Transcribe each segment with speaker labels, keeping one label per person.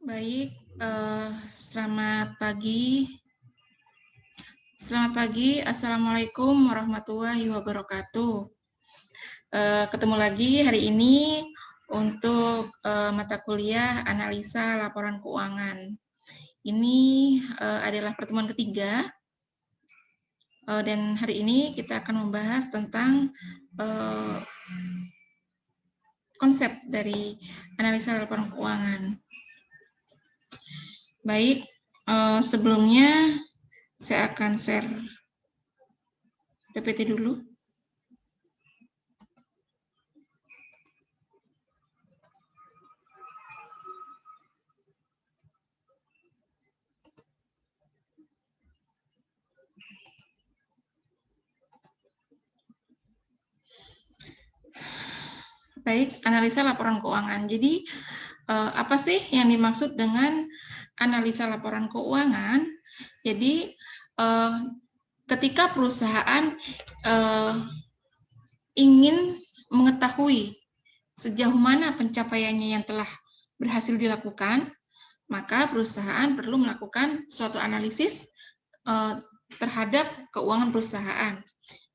Speaker 1: Baik, selamat pagi. Selamat pagi, Assalamualaikum warahmatullahi wabarakatuh. Ketemu lagi hari ini untuk mata kuliah analisa laporan keuangan. Ini adalah pertemuan ketiga, dan hari ini kita akan membahas tentang konsep dari analisa laporan keuangan. Baik, sebelumnya saya akan share PPT dulu. Baik, analisa laporan keuangan. Jadi, apa sih yang dimaksud dengan analisa laporan keuangan? Jadi, ketika perusahaan ingin mengetahui sejauh mana pencapaiannya yang telah berhasil dilakukan, maka perusahaan perlu melakukan suatu analisis terhadap keuangan perusahaan.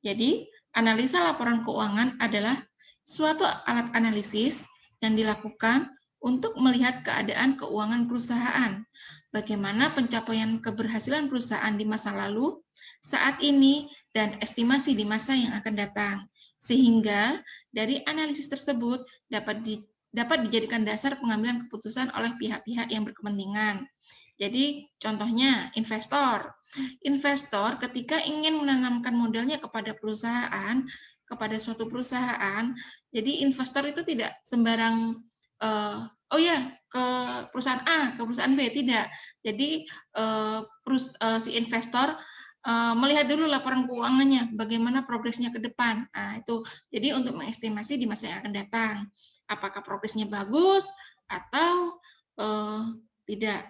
Speaker 1: Jadi, analisa laporan keuangan adalah suatu alat analisis yang dilakukan untuk melihat keadaan keuangan perusahaan, bagaimana pencapaian keberhasilan perusahaan di masa lalu, saat ini, dan estimasi di masa yang akan datang. Sehingga dari analisis tersebut dapat dijadikan dasar pengambilan keputusan oleh pihak-pihak yang berkepentingan. Jadi contohnya investor. Investor ketika ingin menanamkan modalnya kepada perusahaan, kepada suatu perusahaan, jadi investor itu tidak sembarang ke perusahaan A, ke perusahaan B, tidak. Jadi si investor melihat dulu laporan keuangannya, bagaimana progresnya ke depan. Nah, itu jadi untuk mengestimasi di masa yang akan datang, apakah progresnya bagus atau tidak.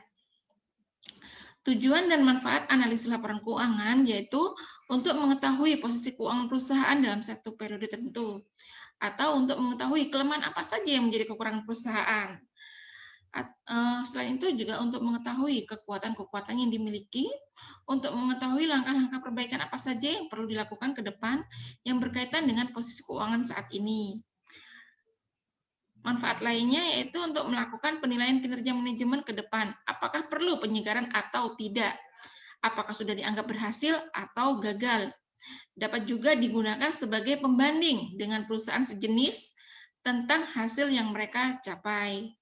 Speaker 1: Tujuan dan manfaat analisis laporan keuangan yaitu untuk mengetahui posisi keuangan perusahaan dalam satu periode tertentu, atau untuk mengetahui kelemahan apa saja yang menjadi kekurangan perusahaan. Selain itu juga untuk mengetahui kekuatan-kekuatan yang dimiliki, untuk mengetahui langkah-langkah perbaikan apa saja yang perlu dilakukan ke depan yang berkaitan dengan posisi keuangan saat ini. Manfaat lainnya yaitu untuk melakukan penilaian kinerja manajemen ke depan. Apakah perlu penyegaran atau tidak? Apakah sudah dianggap berhasil atau gagal? Dapat juga digunakan sebagai pembanding dengan perusahaan sejenis tentang hasil yang mereka capai.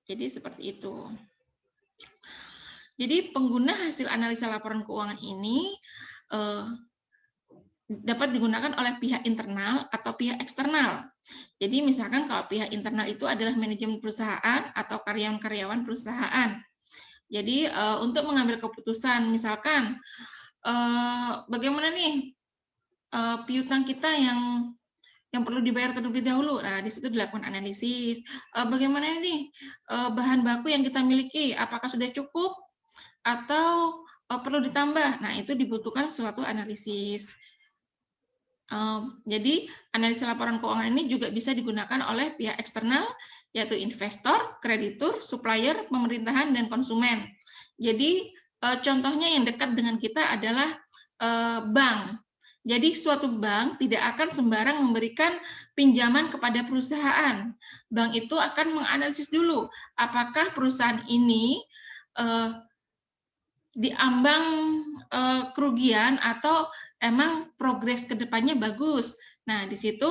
Speaker 1: Jadi seperti itu. Jadi pengguna hasil analisa laporan keuangan ini dapat digunakan oleh pihak internal atau pihak eksternal. Jadi misalkan kalau pihak internal itu adalah manajemen perusahaan atau karyawan-karyawan perusahaan. Jadi untuk mengambil keputusan, misalkan bagaimana nih piutang kita yang perlu dibayar terlebih dahulu. Nah, di situ dilakukan analisis. Bagaimana nih bahan baku yang kita miliki, apakah sudah cukup atau perlu ditambah? Nah, itu dibutuhkan suatu analisis. Jadi analisa laporan keuangan ini juga bisa digunakan oleh pihak eksternal, yaitu investor, kreditur, supplier, pemerintahan, dan konsumen. Jadi contohnya yang dekat dengan kita adalah bank. Jadi suatu bank tidak akan sembarang memberikan pinjaman kepada perusahaan. Bank itu akan menganalisis dulu apakah perusahaan ini diambang kerugian atau emang progres ke depannya bagus. Nah, di situ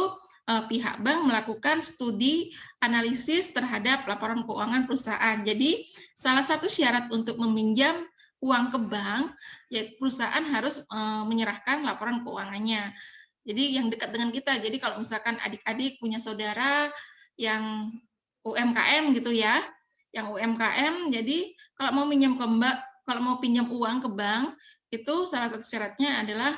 Speaker 1: pihak bank melakukan studi analisis terhadap laporan keuangan perusahaan. Jadi, salah satu syarat untuk meminjam uang ke bank, ya perusahaan harus menyerahkan laporan keuangannya. Jadi, yang dekat dengan kita. Jadi, kalau misalkan adik-adik punya saudara yang UMKM gitu ya, yang UMKM, jadi kalau mau minjam ke bank, kalau mau pinjam uang ke bank, itu salah satu syaratnya adalah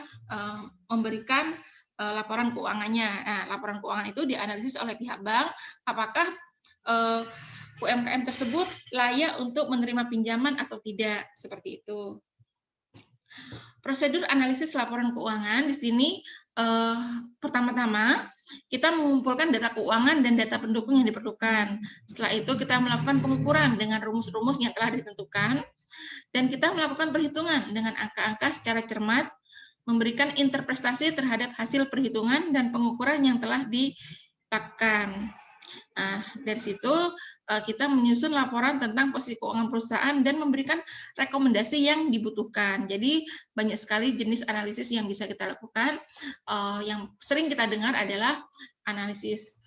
Speaker 1: memberikan laporan keuangannya. Nah, laporan keuangan itu dianalisis oleh pihak bank, apakah UMKM tersebut layak untuk menerima pinjaman atau tidak, seperti itu. Prosedur analisis laporan keuangan di sini pertama-tama kita mengumpulkan data keuangan dan data pendukung yang diperlukan. Setelah itu kita melakukan pengukuran dengan rumus-rumus yang telah ditentukan, dan kita melakukan perhitungan dengan angka-angka secara cermat, memberikan interpretasi terhadap hasil perhitungan dan pengukuran yang telah dilakukan. Nah, dari situ kita menyusun laporan tentang posisi keuangan perusahaan dan memberikan rekomendasi yang dibutuhkan. Jadi banyak sekali jenis analisis yang bisa kita lakukan. Yang sering kita dengar adalah analisis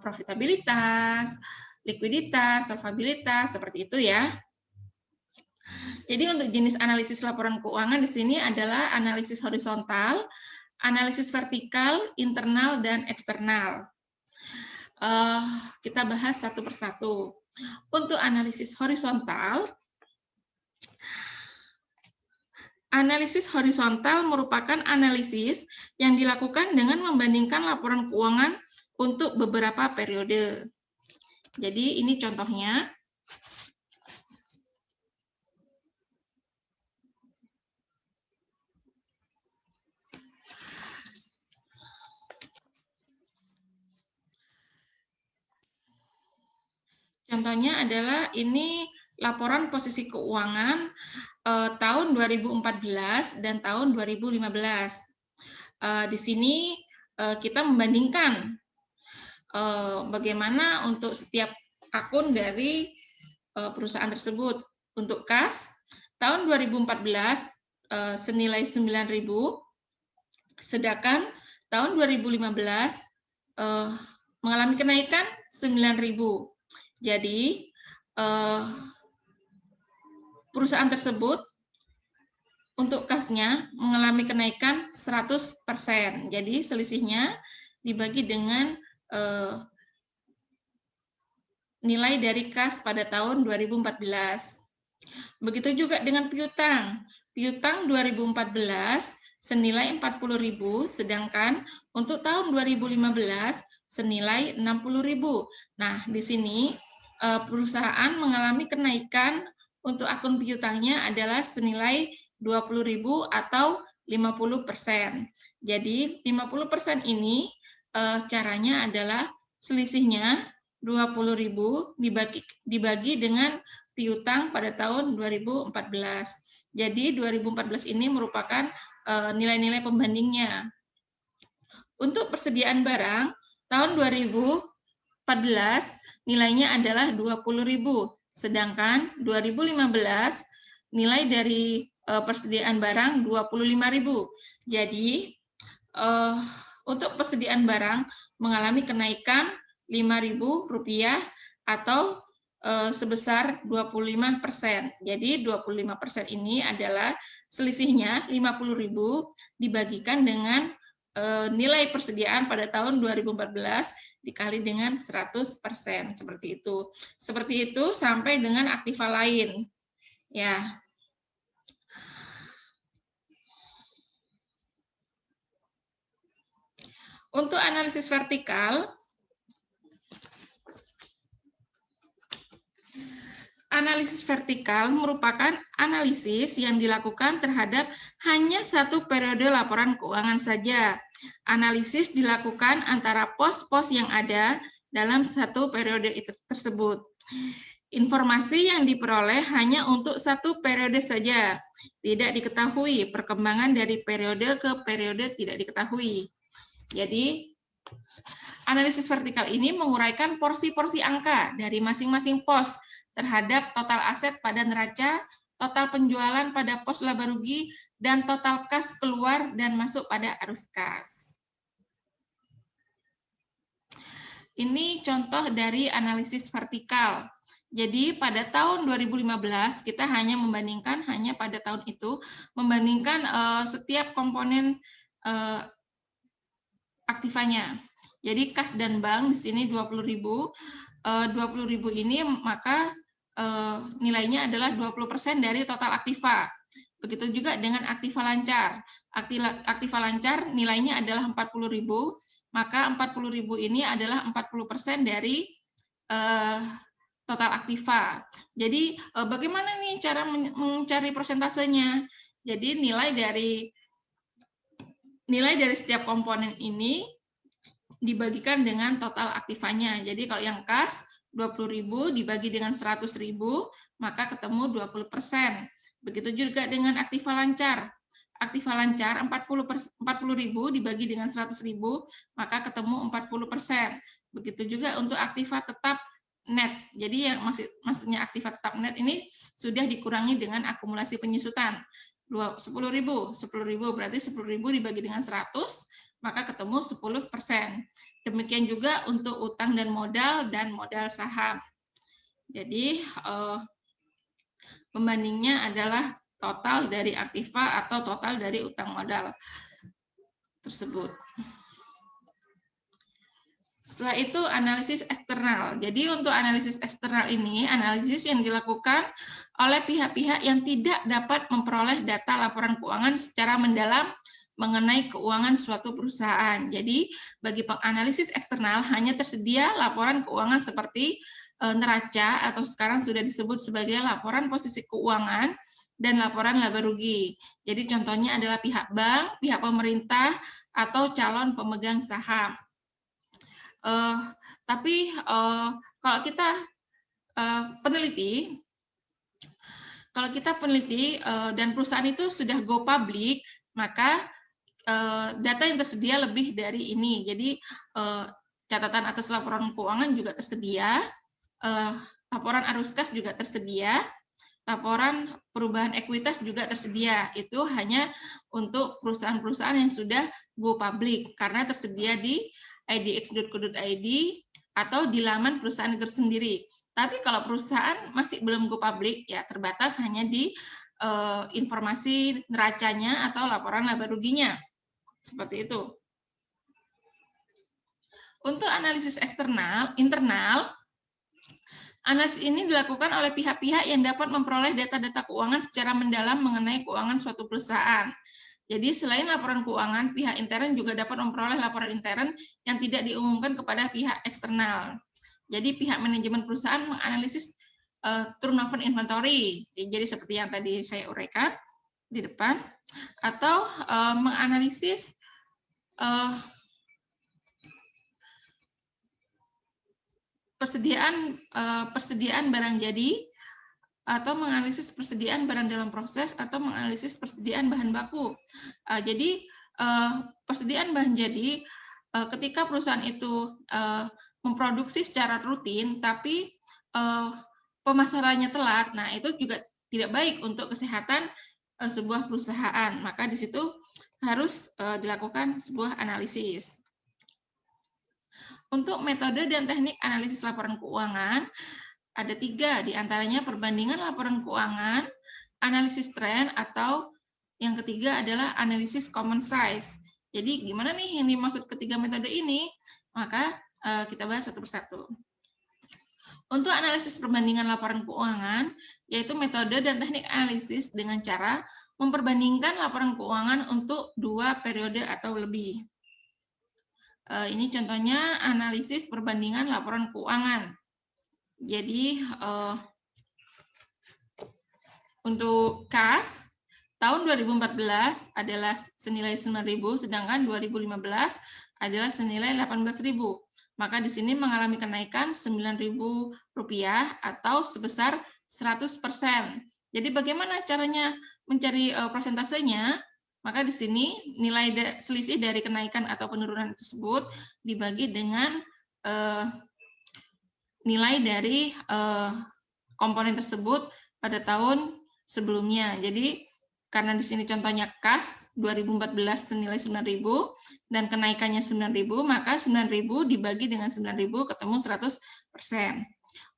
Speaker 1: profitabilitas, likuiditas, solvabilitas, seperti itu ya. Jadi untuk jenis analisis laporan keuangan di sini adalah analisis horizontal, analisis vertikal, internal, dan eksternal. Kita bahas satu persatu. Untuk analisis horizontal merupakan analisis yang dilakukan dengan membandingkan laporan keuangan untuk beberapa periode. Jadi ini contohnya. Contohnya adalah ini laporan posisi keuangan tahun 2014 dan tahun 2015. Di sini kita membandingkan bagaimana untuk setiap akun dari perusahaan tersebut. Untuk kas, tahun 2014 senilai 9.000, sedangkan tahun 2015 mengalami kenaikan 9.000. Jadi, perusahaan tersebut untuk kasnya mengalami kenaikan 100%. Jadi, selisihnya dibagi dengan nilai dari kas pada tahun 2014. Begitu juga dengan piutang. Piutang 2014 senilai 40.000, sedangkan untuk tahun 2015 senilai 60.000. Nah, di sini perusahaan mengalami kenaikan untuk akun piutangnya adalah senilai 20.000 atau 50%. Jadi 50% ini caranya adalah selisihnya 20.000 dibagi dengan piutang pada tahun 2014. Jadi 2014 ini merupakan nilai-nilai pembandingnya. Untuk persediaan barang tahun 2014 nilainya adalah 20.000, sedangkan 2015 nilai dari persediaan barang 25.000. Jadi untuk persediaan barang mengalami kenaikan Rp5.000 atau sebesar 25%. Jadi 25% ini adalah selisihnya 50.000 dibagikan dengan nilai persediaan pada tahun 2014 dikali dengan 100%, seperti itu. Seperti itu sampai dengan aktiva lain. Ya. Untuk analisis vertikal, analisis vertikal merupakan analisis yang dilakukan terhadap hanya satu periode laporan keuangan saja. Analisis dilakukan antara pos-pos yang ada dalam satu periode tersebut. Informasi yang diperoleh hanya untuk satu periode saja. Tidak diketahui perkembangan dari periode ke periode, tidak diketahui. Jadi, analisis vertikal ini menguraikan porsi-porsi angka dari masing-masing pos terhadap total aset pada neraca, total penjualan pada pos laba rugi, dan total kas keluar dan masuk pada arus kas. Ini contoh dari analisis vertikal. Jadi pada tahun 2015 kita hanya membandingkan, pada tahun itu, membandingkan setiap komponen aktivanya. Jadi kas dan bank di sini 20.000. 20.000 ini maka nilainya adalah 20% dari total aktiva. Begitu juga dengan aktiva lancar. Aktiva lancar nilainya adalah 40.000, maka 40.000 ini adalah 40% dari total aktiva. Jadi bagaimana nih cara mencari persentasenya? Jadi nilai dari setiap komponen ini dibagikan dengan total aktivanya. Jadi kalau yang kas 20.000 dibagi dengan 100.000, maka ketemu 20%. Begitu juga dengan aktiva lancar. Aktiva lancar 40.000 dibagi dengan 100.000, maka ketemu 40%. Begitu juga untuk aktiva tetap net. Jadi yang maksudnya aktiva tetap net ini sudah dikurangi dengan akumulasi penyusutan. 10.000 berarti 10.000 dibagi dengan 100, maka ketemu 10%. Demikian juga untuk utang dan modal saham. Jadi pembandingnya adalah total dari aktiva atau total dari utang modal tersebut. Setelah itu analisis eksternal. Jadi untuk analisis eksternal ini, analisis yang dilakukan oleh pihak-pihak yang tidak dapat memperoleh data laporan keuangan secara mendalam mengenai keuangan suatu perusahaan. Jadi bagi penganalisis eksternal hanya tersedia laporan keuangan seperti neraca atau sekarang sudah disebut sebagai laporan posisi keuangan dan laporan laba rugi. Jadi contohnya adalah pihak bank, pihak pemerintah, atau calon pemegang saham. Tapi kalau kita peneliti, dan perusahaan itu sudah go public, maka data yang tersedia lebih dari ini. Jadi catatan atas laporan keuangan juga tersedia, laporan arus kas juga tersedia, laporan perubahan ekuitas juga tersedia. Itu hanya untuk perusahaan-perusahaan yang sudah go public karena tersedia di idx.co.id atau di laman perusahaan itu sendiri. Tapi kalau perusahaan masih belum go public, ya terbatas hanya di informasi neracanya atau laporan laba ruginya. Seperti itu. Untuk analisis internal, analisis ini dilakukan oleh pihak-pihak yang dapat memperoleh data-data keuangan secara mendalam mengenai keuangan suatu perusahaan. Jadi selain laporan keuangan, pihak intern juga dapat memperoleh laporan intern yang tidak diumumkan kepada pihak eksternal. Jadi pihak manajemen perusahaan menganalisis turnover inventory. Jadi seperti yang tadi saya uraikan di depan, atau menganalisis persediaan barang jadi, atau menganalisis persediaan barang dalam proses, atau menganalisis persediaan bahan baku. Jadi persediaan bahan jadi ketika perusahaan itu memproduksi secara rutin, tapi pemasarannya telat, nah itu juga tidak baik untuk kesehatan sebuah perusahaan. Maka di situ harus dilakukan sebuah analisis. Untuk metode dan teknik analisis laporan keuangan, ada 3, diantaranya perbandingan laporan keuangan, analisis tren, atau yang ketiga adalah analisis common size. Jadi gimana nih yang dimaksud ketiga metode ini? Maka kita bahas satu persatu. Untuk analisis perbandingan laporan keuangan, yaitu metode dan teknik analisis dengan cara memperbandingkan laporan keuangan untuk 2 periode atau lebih. Ini contohnya analisis perbandingan laporan keuangan. Jadi untuk kas tahun 2014 adalah senilai 9.000, sedangkan 2015 adalah senilai 18.000. Maka di sini mengalami kenaikan Rp9.000 atau sebesar 100%. Jadi bagaimana caranya mencari persentasenya? Maka di sini nilai selisih dari kenaikan atau penurunan tersebut dibagi dengan nilai dari komponen tersebut pada tahun sebelumnya. Jadi karena di sini contohnya kas 2014 senilai 9.000 dan kenaikannya 9.000, maka 9.000 dibagi dengan 9.000 ketemu 100%.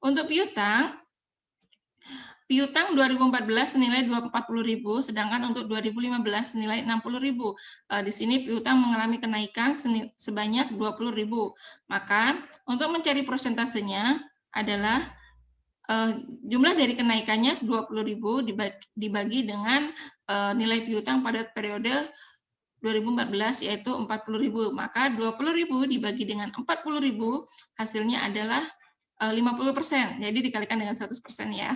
Speaker 1: Untuk piutang 2014 senilai 40.000, sedangkan untuk 2015 senilai 60.000. Di sini piutang mengalami kenaikan sebanyak 20.000. Maka untuk mencari persentasenya adalah jumlah dari kenaikannya 20.000 dibagi dengan nilai piutang pada periode 2014 yaitu 40.000. Maka 20.000 dibagi dengan 40.000 hasilnya adalah 50%. Jadi dikalikan dengan 100% ya.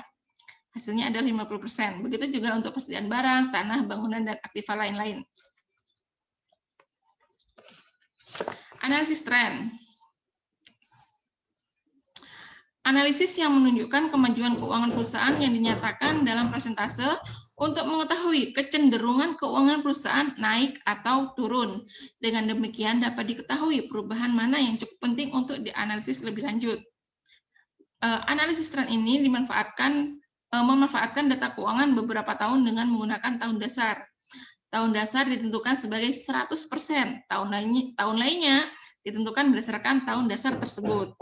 Speaker 1: Hasilnya adalah 50%. Begitu juga untuk persediaan barang, tanah, bangunan, dan aktiva lain-lain. Analisis tren. Analisis yang menunjukkan kemajuan keuangan perusahaan yang dinyatakan dalam persentase untuk mengetahui kecenderungan keuangan perusahaan naik atau turun. Dengan demikian dapat diketahui perubahan mana yang cukup penting untuk dianalisis lebih lanjut. Analisis tren ini memanfaatkan data keuangan beberapa tahun dengan menggunakan tahun dasar. Tahun dasar ditentukan sebagai 100%, tahun lainnya ditentukan berdasarkan tahun dasar tersebut.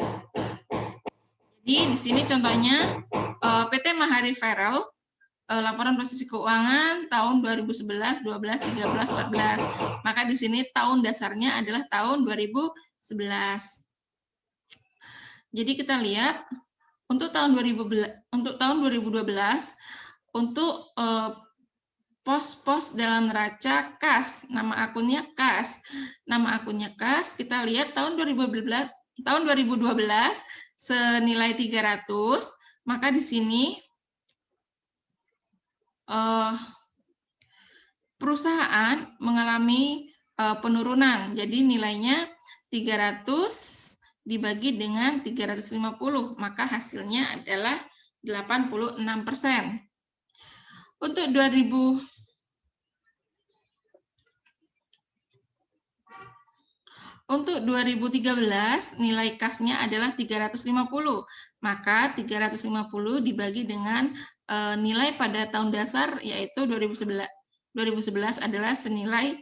Speaker 1: Jadi di sini contohnya PT Mahari Ferrell, laporan posisi keuangan tahun 2011, 12, 13, 14. Maka di sini tahun dasarnya adalah tahun 2011. Jadi kita lihat untuk tahun 2012 untuk pos-pos dalam neraca kas, nama akunnya kas. Nama akunnya kas, kita lihat tahun 2012 senilai 300, maka di sini perusahaan mengalami penurunan. Jadi nilainya 300 dibagi dengan 350, maka hasilnya adalah 86%. Untuk 2013 nilai kasnya adalah 350, maka 350 dibagi dengan nilai pada tahun dasar yaitu 2011 adalah senilai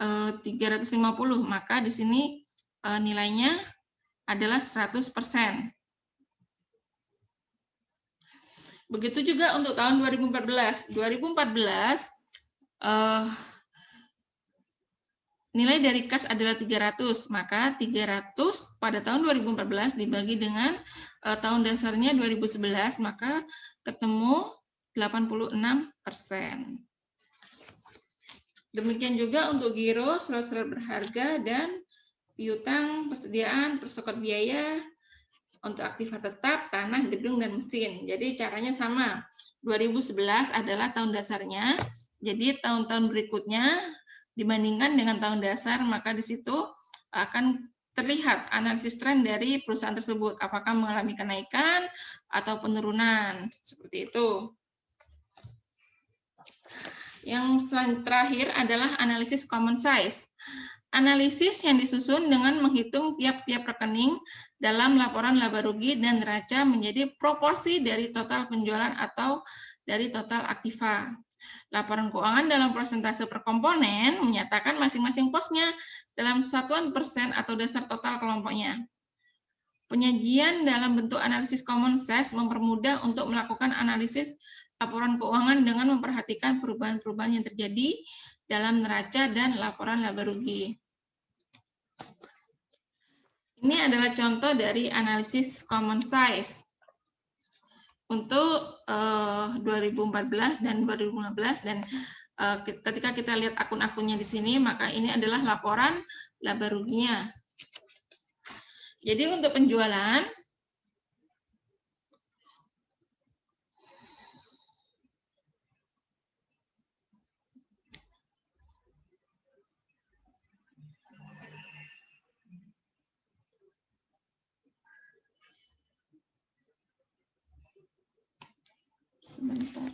Speaker 1: 350, maka di sini nilainya adalah 100%. Begitu juga untuk tahun 2014. 2014 nilai dari kas adalah 300, maka 300 pada tahun 2014 dibagi dengan tahun dasarnya 2011, maka ketemu 86%. Demikian juga untuk giro, surat-surat berharga, dan piutang, persediaan, persokot biaya, untuk aktiva tetap, tanah, gedung, dan mesin. Jadi caranya sama. 2011 adalah tahun dasarnya, jadi tahun-tahun berikutnya dibandingkan dengan tahun dasar, maka di situ akan terlihat analisis tren dari perusahaan tersebut, apakah mengalami kenaikan atau penurunan, seperti itu. Yang terakhir adalah analisis common size. Analisis yang disusun dengan menghitung tiap-tiap rekening dalam laporan laba rugi dan neraca menjadi proporsi dari total penjualan atau dari total aktiva. Laporan keuangan dalam persentase per komponen menyatakan masing-masing posnya dalam satuan persen atau dasar total kelompoknya. Penyajian dalam bentuk analisis common size mempermudah untuk melakukan analisis laporan keuangan dengan memperhatikan perubahan-perubahan yang terjadi dalam neraca dan laporan laba rugi. Ini adalah contoh dari analisis common size untuk 2014 dan 2015, dan ketika kita lihat akun-akunnya di sini, maka ini adalah laporan laba ruginya. Jadi untuk penjualan, sebentar.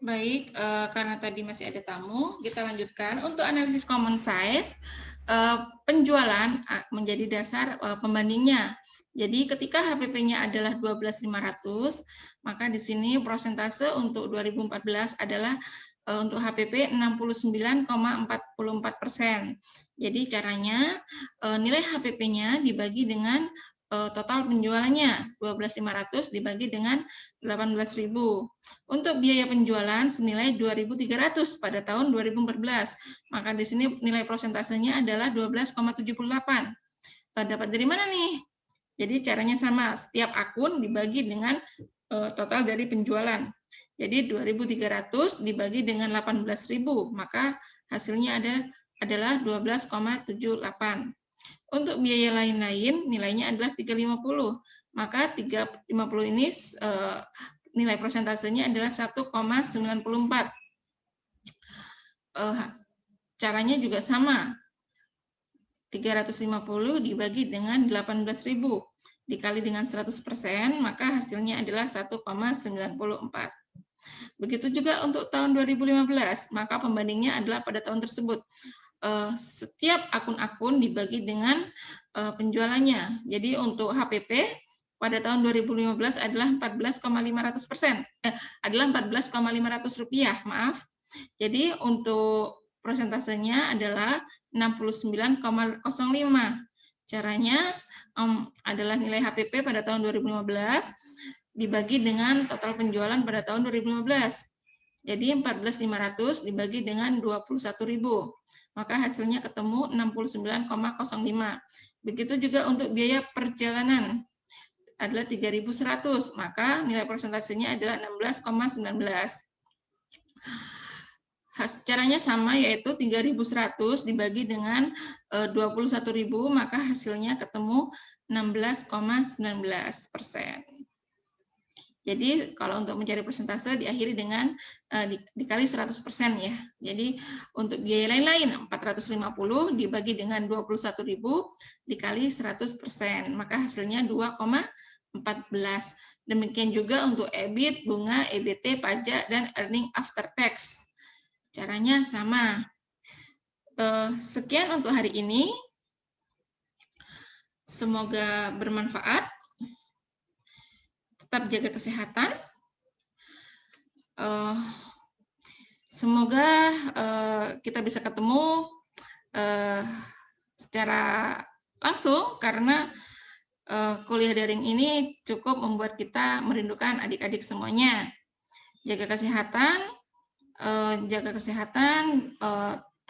Speaker 1: Baik, karena tadi masih ada tamu, kita lanjutkan. Untuk analisis common size, penjualan menjadi dasar pembandingnya. Jadi ketika HPP-nya adalah 12.500, maka di sini persentase untuk 2014 adalah untuk HPP 69,44%. Jadi caranya nilai HPP-nya dibagi dengan total penjualannya 12.500 dibagi dengan 18.000. Untuk biaya penjualan senilai 2.300 pada tahun 2014. Maka di sini nilai prosentasenya adalah 12,78. Dapat dari mana nih? Jadi caranya sama, setiap akun dibagi dengan total dari penjualan. Jadi 2.300 dibagi dengan 18.000, maka hasilnya adalah 12,78. Untuk biaya lain-lain nilainya adalah 350. Maka 350 ini nilai prosentasenya adalah 1,94. Caranya juga sama. 350 dibagi dengan 18.000 dikali dengan 100%, maka hasilnya adalah 1,94. Begitu juga untuk tahun 2015, maka pembandingnya adalah pada tahun tersebut. Setiap akun-akun dibagi dengan penjualannya. Jadi untuk HPP pada tahun 2015 adalah 14,500%. Adalah 14,500 rupiah, maaf. Jadi untuk prosentasenya adalah 69,05. Caranya adalah nilai HPP pada tahun 2015 dibagi dengan total penjualan pada tahun 2015. Jadi 14.500 dibagi dengan 21.000. Maka hasilnya ketemu 69,05. Begitu juga untuk biaya perjalanan adalah 3.100, maka nilai persentasenya adalah 16,19. Caranya sama, yaitu 3.100 dibagi dengan 21.000, maka hasilnya ketemu 16,19%. Jadi kalau untuk mencari persentase diakhiri dengan dikali 100% ya. Jadi untuk biaya lain-lain 450 dibagi dengan 21.000 dikali 100%, maka hasilnya 2,14. Demikian juga untuk EBIT, bunga, EBT, pajak, dan earning after tax. Caranya sama. Sekian untuk hari ini. Semoga bermanfaat. Tetap jaga kesehatan. Semoga kita bisa ketemu secara langsung, karena kuliah daring ini cukup membuat kita merindukan adik-adik semuanya. Jaga kesehatan,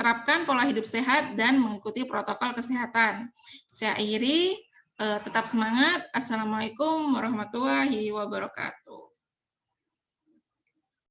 Speaker 1: terapkan pola hidup sehat dan mengikuti protokol kesehatan. Saya akhiri, tetap semangat. Assalamualaikum warahmatullahi wabarakatuh.